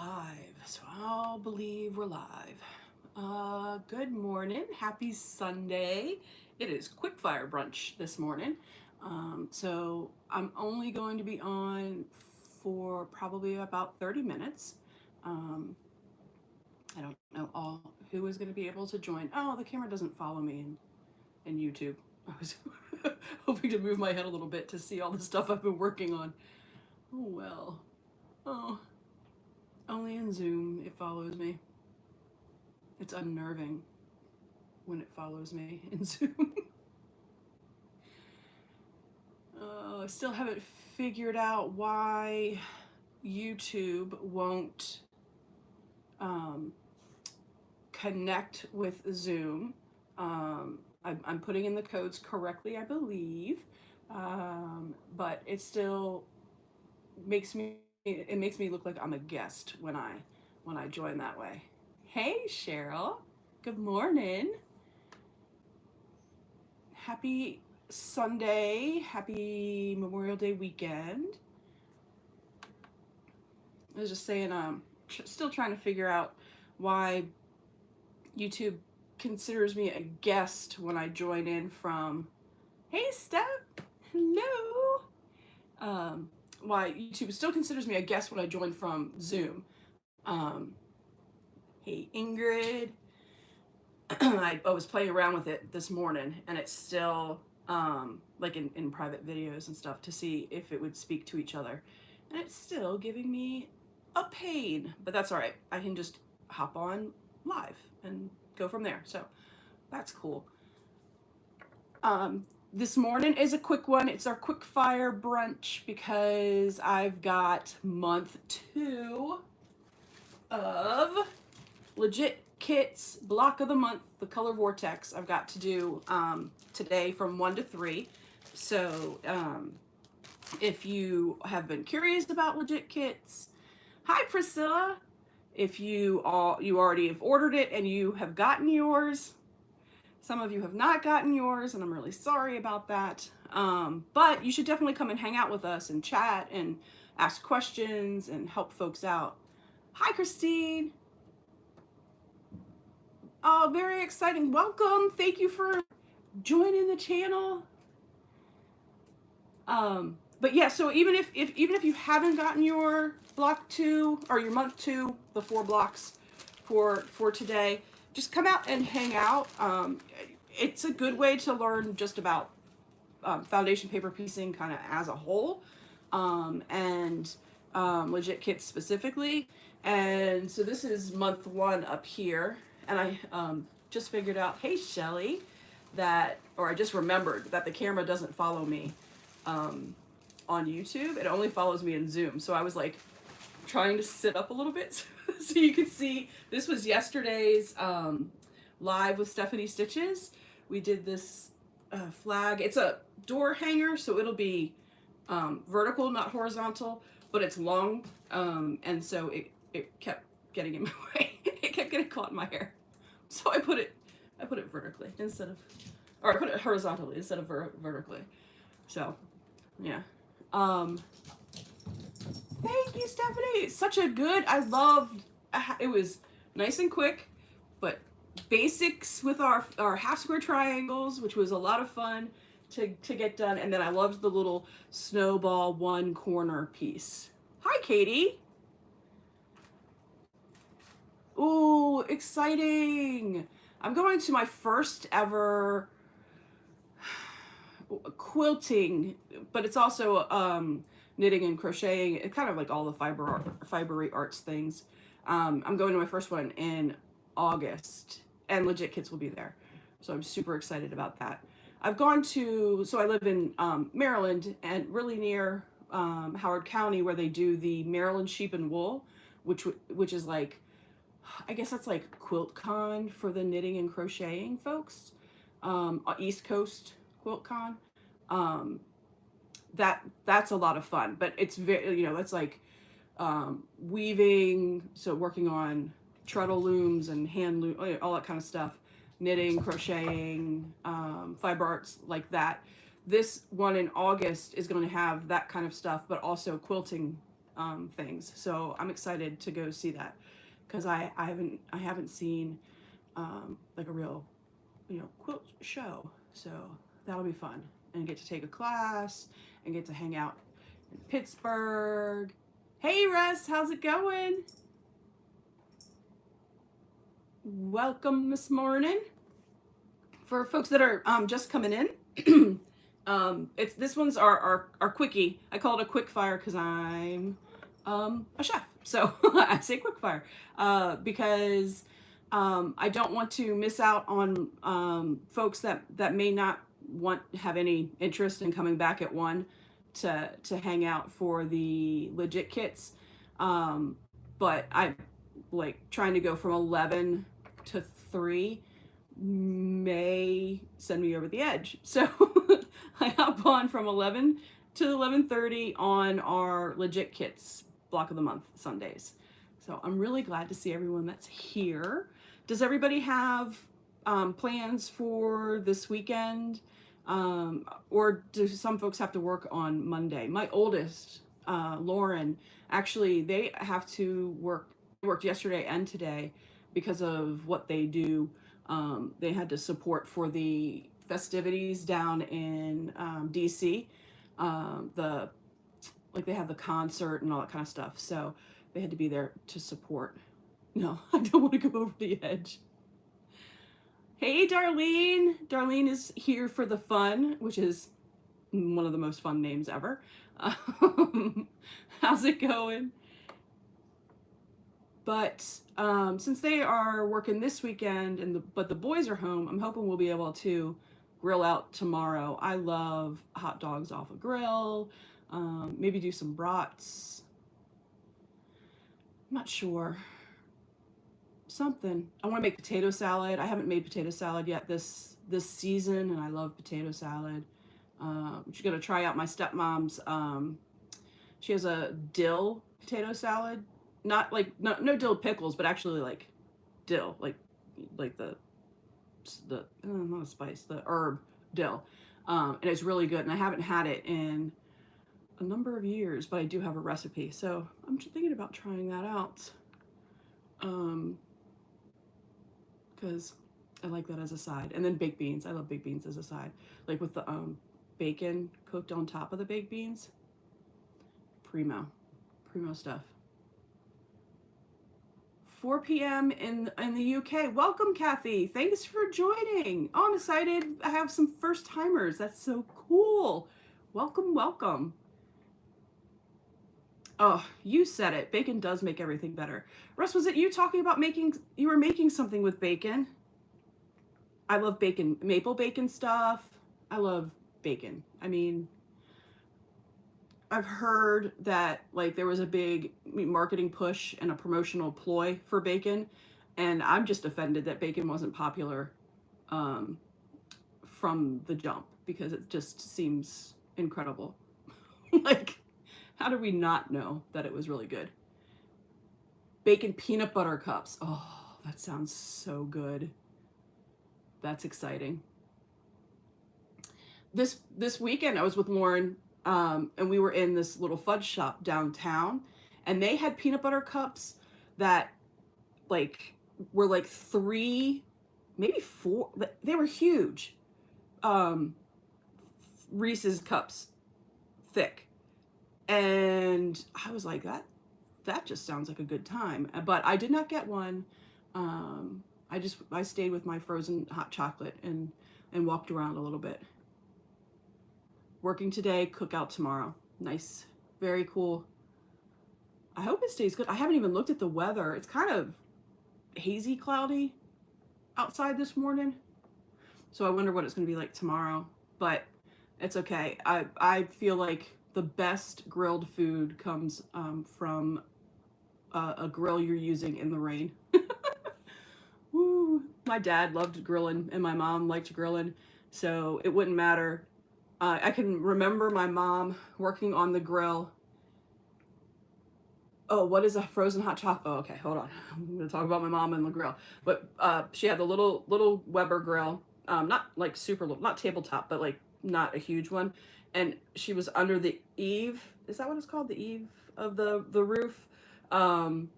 live, so I'll believe we're live. Good morning, happy Sunday. It is Quickfire brunch this morning. So I'm only going to be on for probably about 30 minutes. I don't know who is going to be able to join. Oh, the camera doesn't follow me in YouTube. I was hoping to move my head a little bit to see all the stuff I've been working on. Oh well. Oh. Only in Zoom it follows me. It's unnerving when it follows me in Zoom. I still haven't figured out why YouTube won't connect with Zoom. I'm putting in the codes correctly, I believe, but it still makes me look like I'm a guest when I join that way. Hey Cheryl, good morning. Happy Sunday, happy Memorial Day weekend. I was just saying, still trying to figure out why YouTube considers me a guest when I join in from, hey Steph, hello. Why YouTube still considers me a guest when I join from Zoom. Hey Ingrid. I was playing around with it this morning and it's still like in private videos and stuff to see if it would speak to each other, and it's still giving me a pain, but that's all right. I can just hop on live and go from there, so that's cool. This morning is a quick one. It's our quick fire brunch because I've got month 2 of Legit Kits block of the month, the color vortex. I've got to do today from 1 to 3. So if you have been curious about Legit Kits, hi Priscilla. If you already have ordered it and you have gotten yours, some of you have not gotten yours, and I'm really sorry about that. But you should definitely come and hang out with us and chat and ask questions and help folks out. Hi, Christine. Oh, very exciting. Welcome. Thank you for joining the channel. But yeah, so even if you haven't gotten your block 2 or your month 2, the 4 blocks for today, just come out and hang out. It's a good way to learn just about foundation paper piecing kind of as a whole, and Legit Kits specifically. And so this is month 1 up here, and I just figured out, hey Shelly, I just remembered that the camera doesn't follow me on YouTube. It only follows me in Zoom. So I was like trying to sit up a little bit so you could see. This was yesterday's live with Stephanie Stitches. We did this flag. It's a door hanger, so it'll be vertical, not horizontal, but it's long, and so it kept getting in my way. It kept getting caught in my hair, so I put it vertically instead of, or I put it horizontally instead of vertically. So yeah. Thank you, Stephanie. Such a good, I loved, it was nice and quick, but basics with our half square triangles, which was a lot of fun to get done. And then I loved the little snowball 1 corner piece. Hi, Katie. Ooh, exciting. I'm going to my first ever quilting, but it's also knitting and crocheting. It's kind of like all the fibery arts things. I'm going to my first one in August, and Legit Kits will be there, so I'm super excited about that. I've gone to, so I live in Maryland, and really near Howard County, where they do the Maryland Sheep and Wool, which is like, I guess that's like QuiltCon for the knitting and crocheting folks. East Coast QuiltCon. That's a lot of fun, but it's very, it's like weaving, so working on treadle looms and hand loom, all that kind of stuff, knitting, crocheting, fiber arts like that. This one in August is going to have that kind of stuff, but also quilting things. So I'm excited to go see that because I haven't seen like a real, quilt show. So that'll be fun, and get to take a class and get to hang out in Pittsburgh. Hey Russ, how's it going? Welcome this morning. For folks that are just coming in, it's this one's our quickie. I call it a quick fire because I'm a chef, so I say quick fire because I don't want to miss out on folks that may not have any interest in coming back at 1 to hang out for the legit kits. But I like trying to go from 11 to 3 may send me over the edge. So I hop on from 11 to 11:30 on our legit kits block of the month Sundays. So I'm really glad to see everyone that's here. Does everybody have plans for this weekend? Or do some folks have to work on Monday? My oldest, Lauren, actually they have to worked yesterday and today because of what they do. They had to support for the festivities down in DC. They have the concert and all that kind of stuff. So they had to be there to support. No, I don't want to go over the edge. Hey, Darlene. Darlene is here for the fun, which is one of the most fun names ever. How's it going? But since they are working this weekend but the boys are home, I'm hoping we'll be able to grill out tomorrow. I love hot dogs off a grill. Maybe do some brats. I'm not sure. Something. I want to make potato salad. I haven't made potato salad yet this season, and I love potato salad. You're gonna try out my stepmom's. She has a dill potato salad. Not like no dill pickles, but actually like dill, like the not a spice, the herb dill, and it's really good. And I haven't had it in a number of years, but I do have a recipe, so I'm thinking about trying that out. Because I like that as a side, and then baked beans. I love baked beans as a side, like with the bacon cooked on top of the baked beans. Primo stuff. 4 p.m. in the UK. Welcome, Kathy. Thanks for joining. Oh, I'm excited. I have some first timers. That's so cool. Welcome, welcome. Oh, you said it. Bacon does make everything better. Russ, was it you talking about you were making something with bacon? I love bacon, maple bacon stuff. I love bacon. I mean, I've heard that like there was a big marketing push and a promotional ploy for bacon, and I'm just offended that bacon wasn't popular from the jump, because it just seems incredible. Like, how did we not know that it was really good? Bacon peanut butter cups. Oh, that sounds so good. That's exciting. This weekend I was with Lauren, and we were in this little fudge shop downtown, and they had peanut butter cups that like were like 3, maybe 4. They were huge. Reese's cups thick. And I was like, that just sounds like a good time. But I did not get one. I stayed with my frozen hot chocolate and walked around a little bit. Working today, cook out tomorrow. Nice. Very cool. I hope it stays good. I haven't even looked at the weather. It's kind of hazy, cloudy outside this morning. So I wonder what it's going to be like tomorrow. But it's okay. I feel like the best grilled food comes from a grill you're using in the rain. Woo. My dad loved grilling and my mom liked grilling, so it wouldn't matter. I can remember my mom working on the grill. Oh, what is a frozen hot chocolate? Oh, okay, hold on. I'm gonna talk about my mom and the grill. But she had the little Weber grill, not like super little, not tabletop, but like not a huge one. And she was under the eave is that what it's called? The eave of the roof. And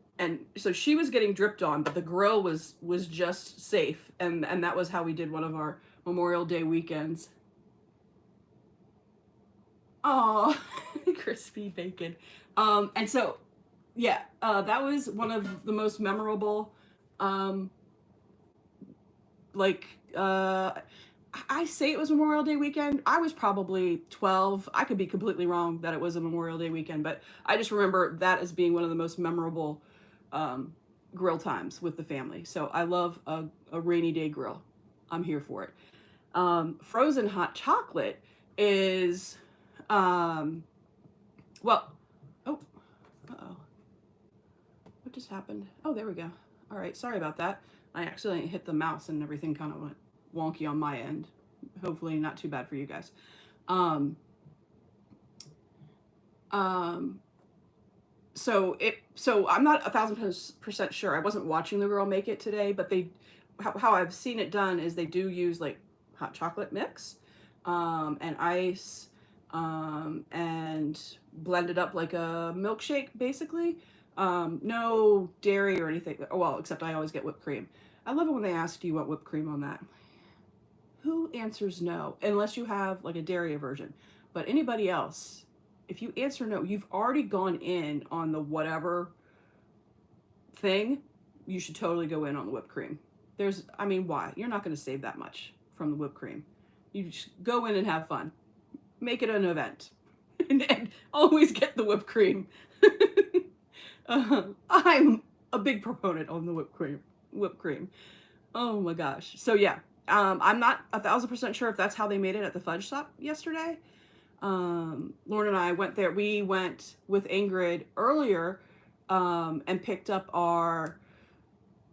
so she was getting dripped on, but the grill was just safe, and that was how we did one of our Memorial Day weekends. Oh, crispy bacon. And so yeah, that was one of the most memorable. Um, like I say it was Memorial Day weekend. I was probably 12. I could be completely wrong that it was a Memorial Day weekend, but I just remember that as being one of the most memorable um, grill times with the family. So I love a rainy day grill. I'm here for it. Frozen hot chocolate is, um, well, oh, uh-oh. What just happened? Oh, there we go. All right, sorry about that. I accidentally hit the mouse and everything kind of went wonky on my end. Hopefully not too bad for you guys. Um, um, so I'm not 1,000% sure. I wasn't watching the girl make it today, but how I've seen it done is they do use like hot chocolate mix, and ice, and blend it up like a milkshake basically. No dairy or anything. Well, except I always get whipped cream. I love it when they ask, do you want whipped cream on that? Who answers no? Unless you have like a dairy aversion. But anybody else, if you answer no, you've already gone in on the whatever thing. You should totally go in on the whipped cream. I mean, why? You're not going to save that much from the whipped cream. You just go in and have fun. Make it an event. And always get the whipped cream. I'm a big proponent on the whipped cream. Whipped cream. Oh my gosh. So yeah, I'm not 1,000% sure if that's how they made it at the fudge shop yesterday. Lauren and I went there. We went with Ingrid earlier, and picked up our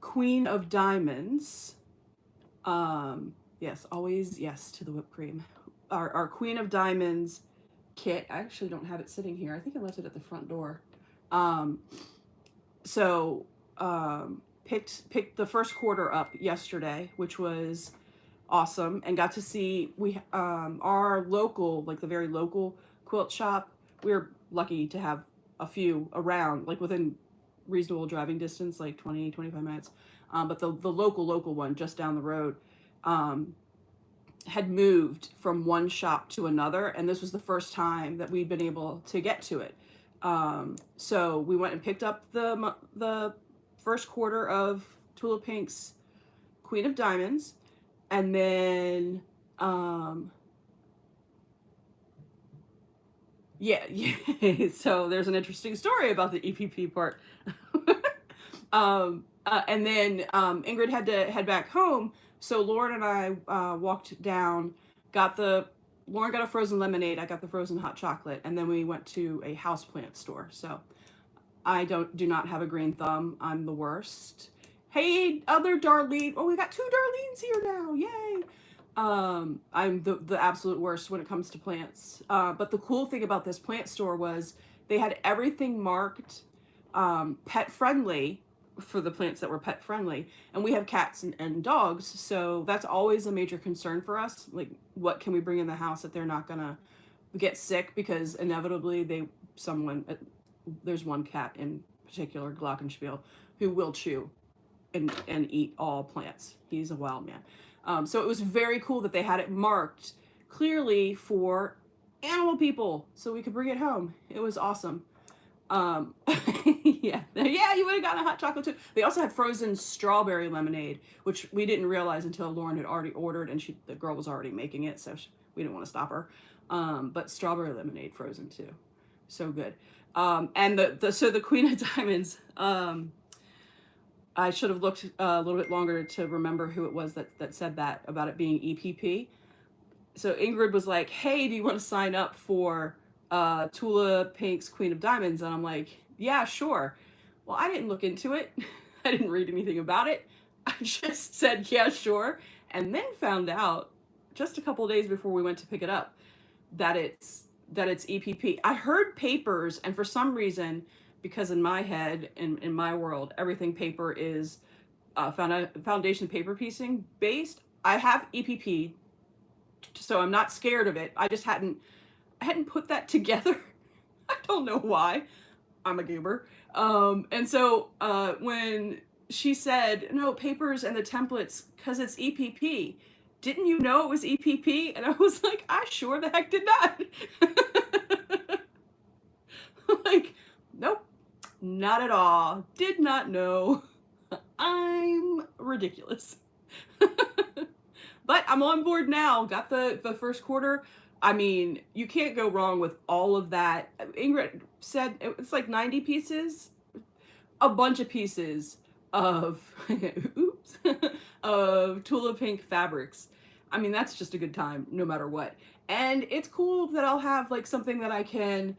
Queen of Diamonds. Yes, always yes to the whipped cream. Our Queen of Diamonds kit. I actually don't have it sitting here. I think I left it at the front door. So picked the first quarter up yesterday, which was awesome, and got to see our local, like the very local quilt shop. We're lucky to have a few around, like within reasonable driving distance, like 20-25 minutes. But the local one just down the road had moved from one shop to another, and this was the first time that we'd been able to get to it. So we went and picked up the first quarter of Tula Pink's Queen of Diamonds, and then yeah. So there's an interesting story about the EPP part. And then Ingrid had to head back home, so Lauren and I walked down, Lauren got a frozen lemonade, I got the frozen hot chocolate, and then we went to a houseplant store. So I do not have a green thumb. I'm the worst. Hey, other Darlene. Oh, we got 2 Darlenes here now. Yay. I'm the absolute worst when it comes to plants. But the cool thing about this plant store was they had everything marked pet friendly for the plants that were pet friendly. And we have cats and dogs, so that's always a major concern for us. Like, what can we bring in the house that they're not gonna get sick? Because inevitably there's one cat in particular, Glockenspiel, who will chew and eat all plants. He's a wild man. So it was very cool that they had it marked clearly for animal people so we could bring it home. It was awesome. Yeah, you would have gotten a hot chocolate too. They also had frozen strawberry lemonade, which we didn't realize until Lauren had already ordered, and the girl was already making it, so we didn't want to stop her. But strawberry lemonade frozen too, so good. And the Queen of Diamonds. I should have looked a little bit longer to remember who it was that said that about it being EPP. So Ingrid was like, "Hey, do you want to sign up for Tula Pink's Queen of Diamonds?" And I'm like, "Yeah, sure." Well, I didn't look into it. I didn't read anything about it. I just said, "Yeah, sure," and then found out just a couple of days before we went to pick it up that it's EPP. I heard papers, and for some reason, because in my head, in my world, everything paper is foundation paper piecing based. I have EPP, so I'm not scared of it. I just hadn't put that together. I don't know why. I'm a goober. And so when she said, no, papers and the templates, because it's EPP. Didn't you know it was EPP? And I was like, I sure the heck did not. Like, nope, not at all. Did not know. I'm ridiculous. But I'm on board now. Got the first quarter. I mean, you can't go wrong with all of that. Ingrid said it's like 90 pieces. A bunch of pieces of oops of Tula Pink fabrics. I mean, that's just a good time no matter what. And it's cool that I'll have like something that I can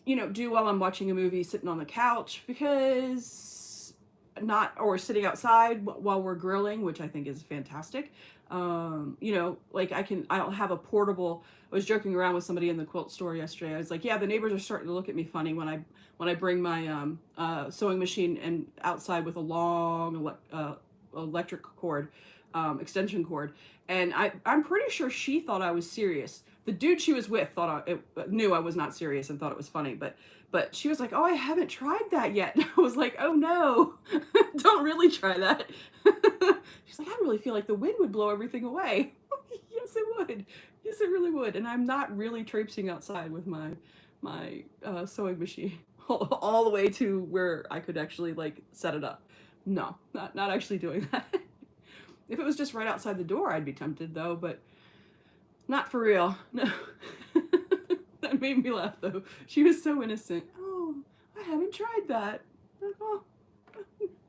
you know, do while I'm watching a movie sitting on the couch, because not, or sitting outside while we're grilling, which I think is fantastic. You know, like I'll have a portable. I was joking around with somebody in the quilt store yesterday. I was like, yeah, the neighbors are starting to look at me funny when I bring my sewing machine and outside with a long electric cord, extension cord. And I'm pretty sure she thought I was serious. The dude she was with knew I was not serious and thought it was funny, but she was like, oh, I haven't tried that yet. And I was like, oh no, don't really try that. She's like, I really feel like the wind would blow everything away. Yes, it would. Yes, it really would. And I'm not really traipsing outside with my sewing machine all the way to where I could actually like set it up. No, not actually doing that. If it was just right outside the door, I'd be tempted though, but not for real. No. That made me laugh though. She was so innocent. Oh, I haven't tried that. Oh,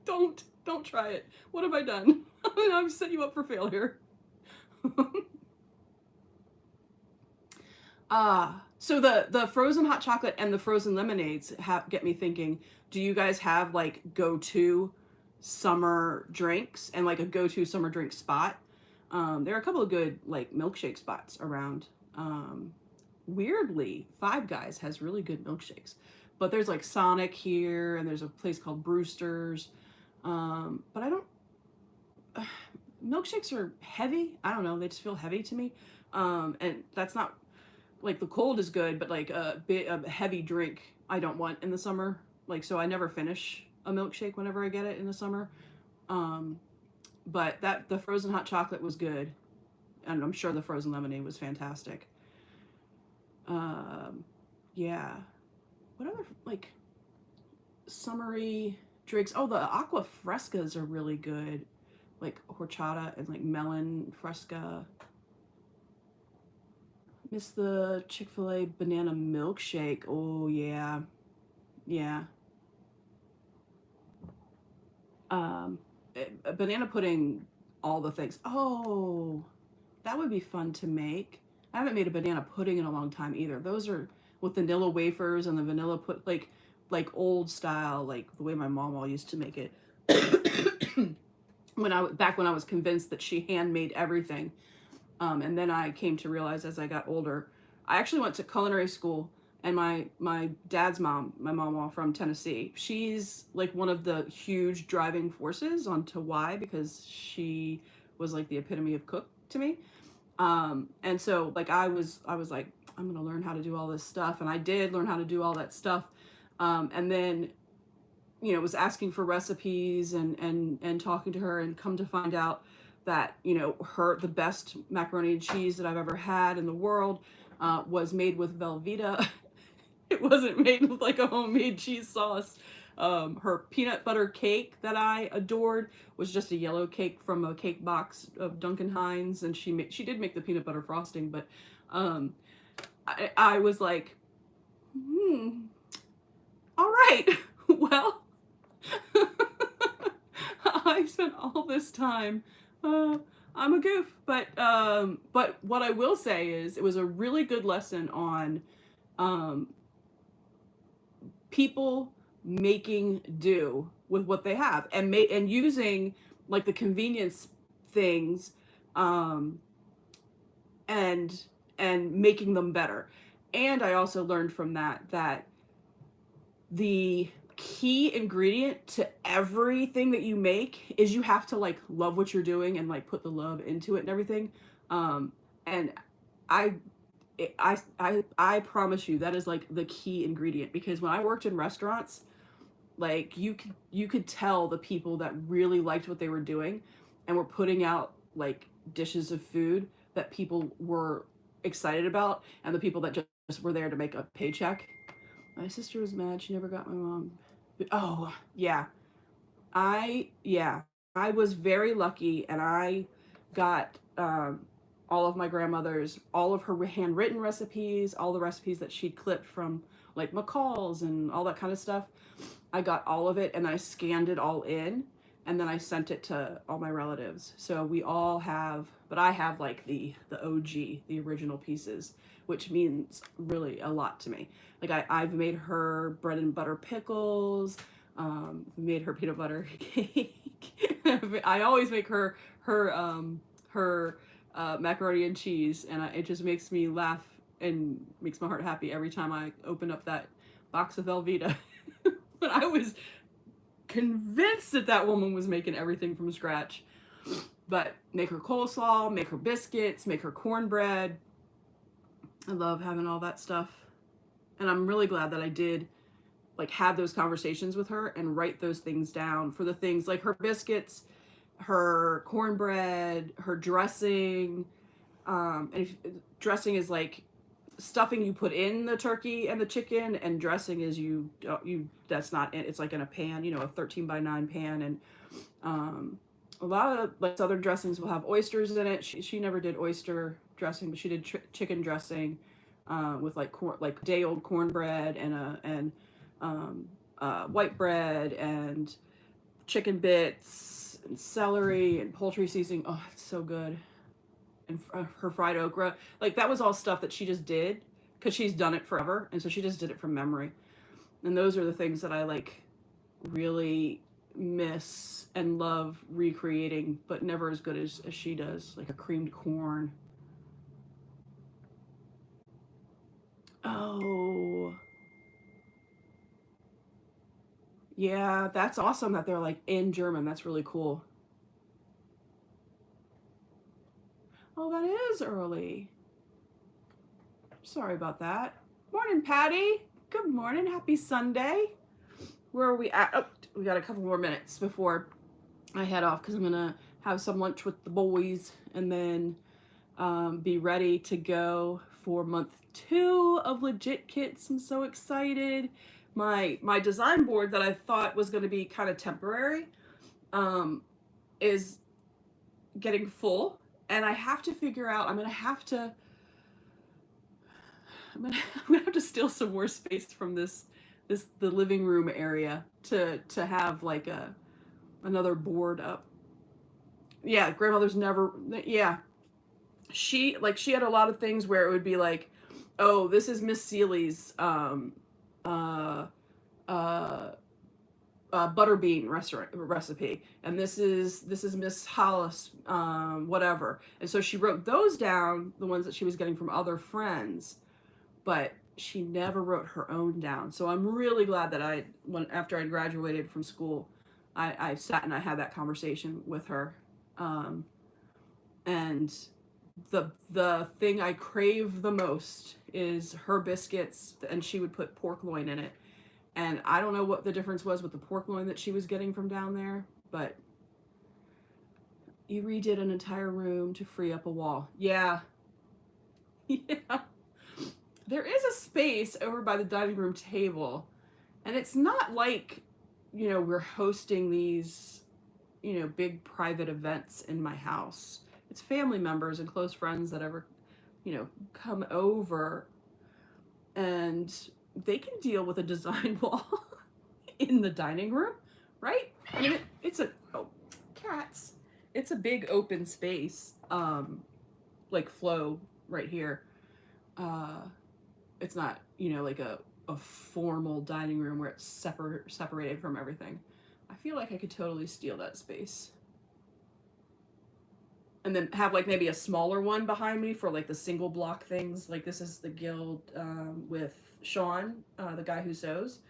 don't try it. What have I done? I've set you up for failure. So the frozen hot chocolate and the frozen lemonades get me thinking, do you guys have like go-to summer drinks and like a go-to summer drink spot? There are a couple of good like milkshake spots around. Weirdly, Five Guys has really good milkshakes, but there's like Sonic here, and there's a place called Brewster's. But I don't. Milkshakes are heavy. I don't know. They just feel heavy to me. And that's not like, the cold is good, but like a heavy drink I don't want in the summer. Like, so I never finish a milkshake whenever I get it in the summer. But the frozen hot chocolate was good, and I'm sure the frozen lemonade was fantastic. Yeah. What other like summery drinks? Oh, the aqua frescas are really good, like horchata and like melon fresca. Miss the Chick-fil-A banana milkshake. Oh yeah, yeah. Banana pudding, all the things. Oh, that would be fun to make. I haven't made a banana pudding in a long time either. Those are with vanilla wafers and the vanilla like old style, like the way my mom all used to make it. Back when I was convinced that she handmade everything. And then I came to realize as I got older, I actually went to culinary school, and my dad's mom, my mom from Tennessee, she's like one of the huge driving forces onto why, because she was like the epitome of cook to me. And so like I was like, I'm gonna learn how to do all this stuff, and I did learn how to do all that stuff. And then, you know, was asking for recipes and talking to her, and come to find out that, you know, the best macaroni and cheese that I've ever had in the world was made with Velveeta. It wasn't made with like a homemade cheese sauce. Her peanut butter cake that I adored was just a yellow cake from a cake box of Duncan Hines, and she did make the peanut butter frosting, but I was like, all right, well, I spent all this time. I'm a goof, but what I will say is it was a really good lesson on people making do with what they have, and using like the convenience things, and making them better. And I also learned from that the key ingredient to everything that you make is you have to like love what you're doing and like put the love into it and everything. And I promise you that is like the key ingredient, because when I worked in restaurants, like you could tell the people that really liked what they were doing and were putting out like dishes of food that people were excited about, and the people that just were there to make a paycheck. My sister was mad she never got my mom. Oh, yeah. Yeah, I was very lucky, and I got all of my grandmother's, all of her handwritten recipes, all the recipes that she'd clipped from like McCall's and all that kind of stuff. I got all of it, and I scanned it all in, and then I sent it to all my relatives. So we all have, but I have like the OG, the original pieces, which means really a lot to me. Like I've made her bread and butter pickles, made her peanut butter cake. I always make her macaroni and cheese, and it just makes me laugh and makes my heart happy every time I open up that box of Velveeta. But I was convinced that that woman was making everything from scratch. But make her coleslaw, make her biscuits, make her cornbread. I love having all that stuff. And I'm really glad that I did like have those conversations with her and write those things down for the things like her biscuits, her cornbread, her dressing. And if, dressing is like stuffing you put in the turkey and the chicken, and dressing is you that's not in, it's like in a pan, you know, a 13x9 pan. And a lot of like southern dressings will have oysters in it. She never did oyster dressing, but she did chicken dressing with like like day old cornbread and white bread and chicken bits and celery and poultry seasoning. Oh, it's so good. And her fried okra, like that was all stuff that she just did because she's done it forever, and so she just did it from memory. And those are the things that I like really miss and love recreating, but never as good as she does, like a creamed corn. Oh, yeah, that's awesome that they're like in German. That's really cool. Oh, that is early. Sorry about that. Morning, Patty. Good morning. Happy Sunday. Where are we at? Oh, we got a couple more minutes before I head off, because I'm going to have some lunch with the boys and then be ready to go for month 2 of Legit Kits. I'm so excited. My design board that I thought was going to be kind of temporary is getting full, and I have to figure out, I'm gonna have to steal some more space from the living room area to have like another board up. Yeah, grandmother's never, yeah, she had a lot of things where it would be like, oh, this is Miss Seeley's uh uh butterbean recipe, and this is Miss Hollis whatever. And so she wrote those down, the ones that she was getting from other friends, but she never wrote her own down. So I'm really glad that after I graduated from school, I sat and I had that conversation with her. And the thing I crave the most is her biscuits, and she would put pork loin in it. And I don't know what the difference was with the pork loin that she was getting from down there, but you redid an entire room to free up a wall. Yeah. Yeah. There is a space over by the dining room table, and it's not like, you know, we're hosting these, you know, big private events in my house. It's family members and close friends that ever, you know, come over, and they can deal with a design wall in the dining room, right? I mean, it's a, oh, cats. It's a big open space, like flow right here. It's not, you know, like a formal dining room where it's separated from everything. I feel like I could totally steal that space. And then have like maybe a smaller one behind me for like the single block things. Like this is the guild with Sean, the guy who sews.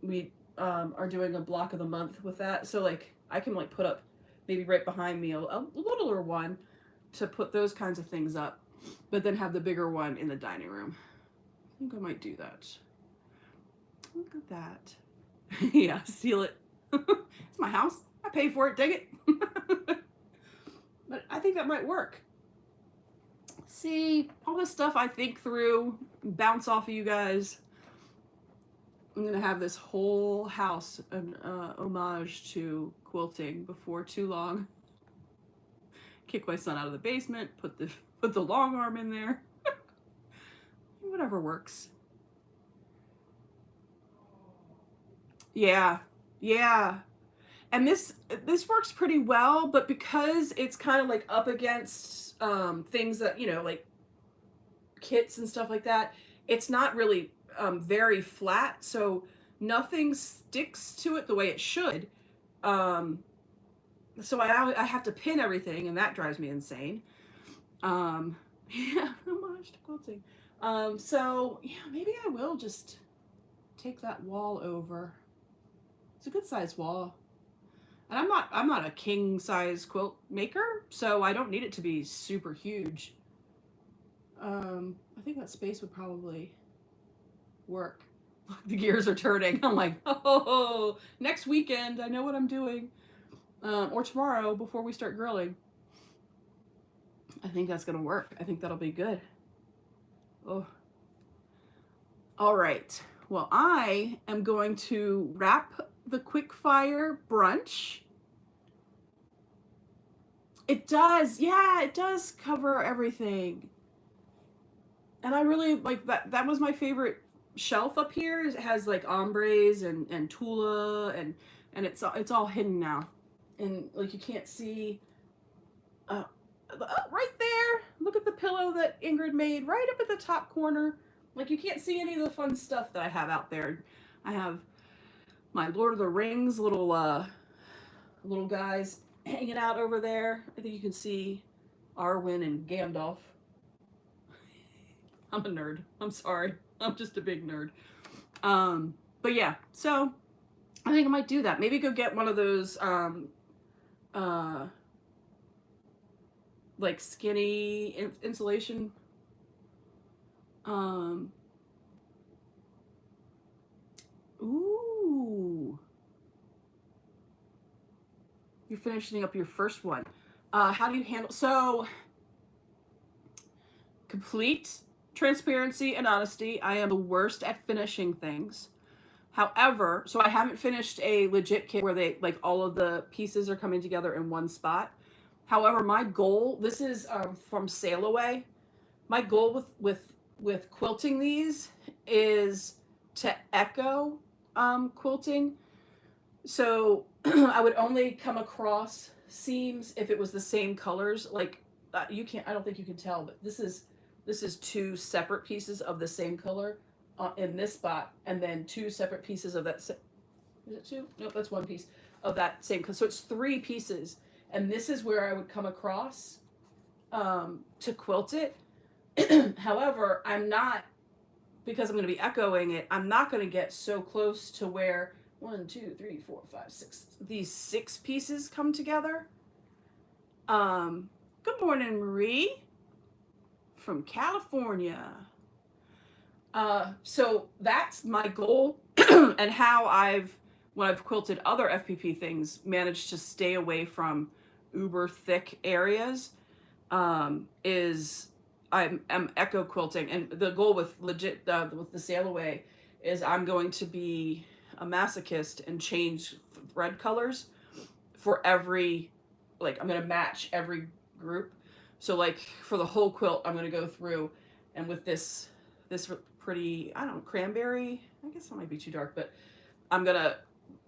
We are doing a block of the month with that. So like I can like put up maybe right behind me a littler one to put those kinds of things up. but then have the bigger one in the dining room. I think I might do that. Look at that. Yeah, steal it. It's my house. I paid for it, dang it. But I think that might work. See, all this stuff I think through, bounce off of you guys. I'm gonna have this whole house an homage to quilting before too long. Kick my son out of the basement, put the long arm in there. Whatever works. Yeah, yeah. And this works pretty well, but because it's kind of like up against things that, you know, like kits and stuff like that, it's not really very flat, so nothing sticks to it the way it should. So I have to pin everything, and that drives me insane. Yeah, homage to quilting. So yeah, maybe I will just take that wall over. It's a good size wall. And I'm not a king size quilt maker, so I don't need it to be super huge. I think that space would probably work. The gears are turning. I'm like, oh, next weekend, I know what I'm doing. Or tomorrow before we start grilling. I think that's gonna work. I think that'll be good. Oh. All right. Well, I am going to wrap the Quickfire brunch. It does, yeah, it does cover everything. And I really like that. That was my favorite shelf up here. It has like ombres and Tula and it's all hidden now. And like you can't see right there. Look at the pillow that Ingrid made right up at the top corner. Like you can't see any of the fun stuff that I have out there. I have my Lord of the Rings little guys hanging out over there. I think you can see Arwen and Gandalf. I'm a nerd. I'm sorry. I'm just a big nerd. But yeah, so I think I might do that. Maybe go get one of those like skinny insulation. Ooh. You're finishing up your first one. How do you handle, so complete transparency and honesty, I am the worst at finishing things. However, so I haven't finished a legit kit where they like all of the pieces are coming together in one spot. However, my goal, this is from Sail Away. My goal with quilting these is to echo quilting. So I would only come across seams if it was the same colors. Like you can't, I don't think you can tell, but this is two separate pieces of the same color in this spot, and then two separate pieces of that. Is it two? Nope, that's one piece of that same color. So it's three pieces, and this is where I would come across to quilt it. However, I'm not, because I'm going to be echoing it, I'm not going to get so close to where 1, 2, 3, 4, 5, 6, these 6 pieces come together. Good morning, Marie from California. So that's my goal, and how when I've quilted other FPP things, managed to stay away from uber thick areas, is I'm echo quilting, and the goal with legit with the Sail Away is I'm going to be a masochist and change thread colors for every, like I'm going to match every group. So like for the whole quilt, I'm going to go through, and with this pretty, I don't know, cranberry, I guess that might be too dark, but I'm going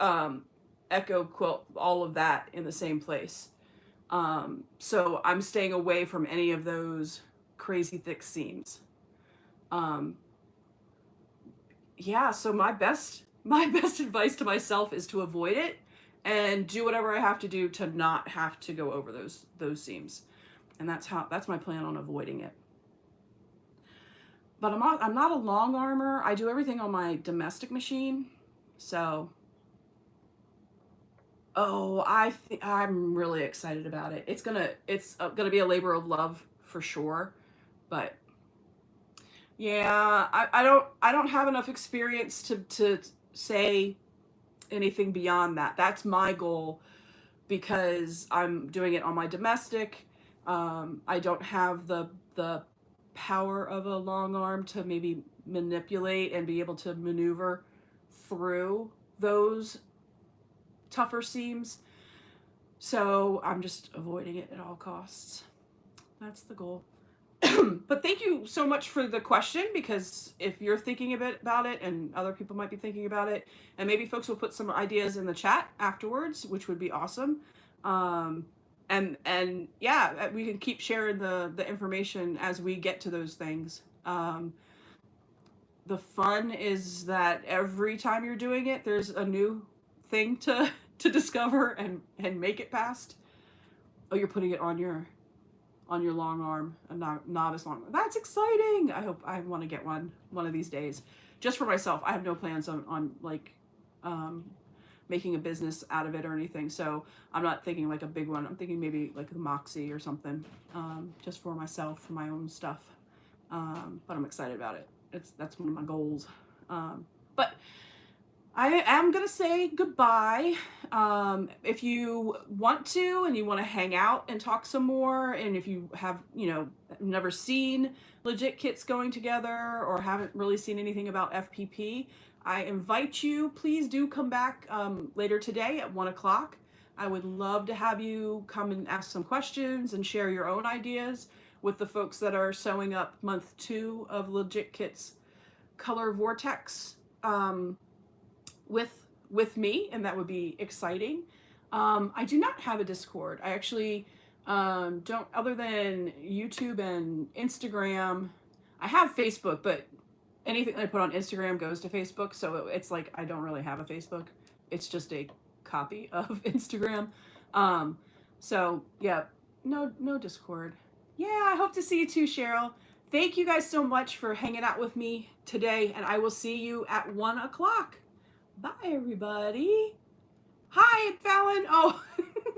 to echo quilt all of that in the same place. So I'm staying away from any of those crazy thick seams. Yeah, so my best advice to myself is to avoid it and do whatever I have to do to not have to go over those seams. And that's my plan on avoiding it. But I'm not a long armor. I do everything on my domestic machine. So I'm really excited about it. It's gonna be a labor of love for sure. But yeah, I don't have enough experience to say anything beyond that. That's my goal because I'm doing it on my domestic. I don't have the power of a long arm to maybe manipulate and be able to maneuver through those tougher seams. So I'm just avoiding it at all costs. That's the goal. But thank you so much for the question, because if you're thinking a bit about it and other people might be thinking about it, and maybe folks will put some ideas in the chat afterwards, which would be awesome. And yeah, we can keep sharing the information as we get to those things. The fun is that every time you're doing it, there's a new thing to discover and make it past. Oh, you're putting it on your long arm, a novice long arm. That's exciting. I hope I want to get one of these days, just for myself. I have no plans on like making a business out of it or anything, so I'm not thinking like a big one. I'm thinking maybe like a Moxie or something, just for myself, for my own stuff. But I'm excited about it. That's one of my goals. But I am going to say goodbye. If you want to and you want to hang out and talk some more, and if you have, never seen Legit kits going together or haven't really seen anything about FPP, I invite you, please do come back later today at 1 o'clock. I would love to have you come and ask some questions and share your own ideas with the folks that are sewing up month 2 of Legit Kits Color Vortex. With me, and that would be exciting. I do not have a Discord. I actually don't, other than YouTube and Instagram. I have Facebook, but anything I put on Instagram goes to Facebook, so it's like I don't really have a Facebook. It's just a copy of Instagram. So yeah, no Discord. Yeah, I hope to see you too, Cheryl. Thank you guys so much for hanging out with me today, and I will see you at 1 o'clock. Bye, everybody. Hi, Fallon. Oh,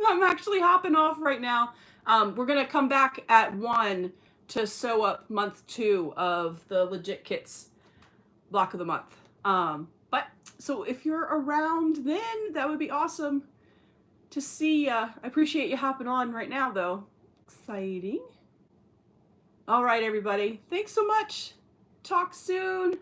I'm actually hopping off right now. We're going to come back at 1 to sew up month 2 of the Legit Kits block of the month. But so if you're around then, that would be awesome to see ya. I appreciate you hopping on right now, though. Exciting. All right, everybody. Thanks so much. Talk soon.